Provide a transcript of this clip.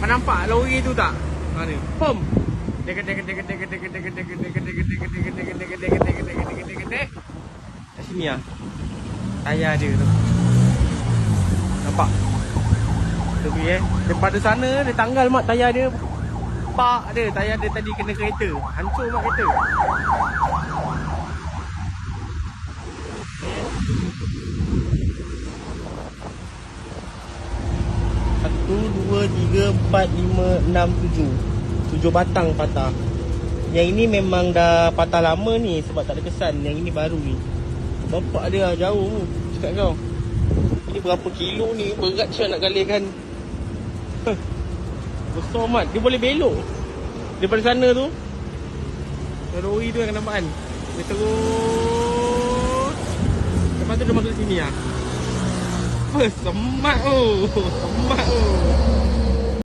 Kau nampak lori tu tak? Ha ni. Pom. Kat sini ah. Tayar dia tu. Nampak? Tu daripada sana dia tanggal mak tayar dia. Pak dia, tayar dia tadi kena kereta. Hancur mak kereta. Satu, dua, tiga, empat, lima, enam, tujuh. 7 batang patah. Yang ini memang dah patah lama ni sebab tak ada kesan. Yang ini baru ni. Bapak dia jauh tu. Cakap kau. Ini berapa kilo ni? Berat saya nak galihkan. Besar mat. Dia boleh belok. Daripada sana tu. Lori tu yang nampak kan. Dia terus. Lepas tu dia masuk sini lah. Semat tu. Semat tu.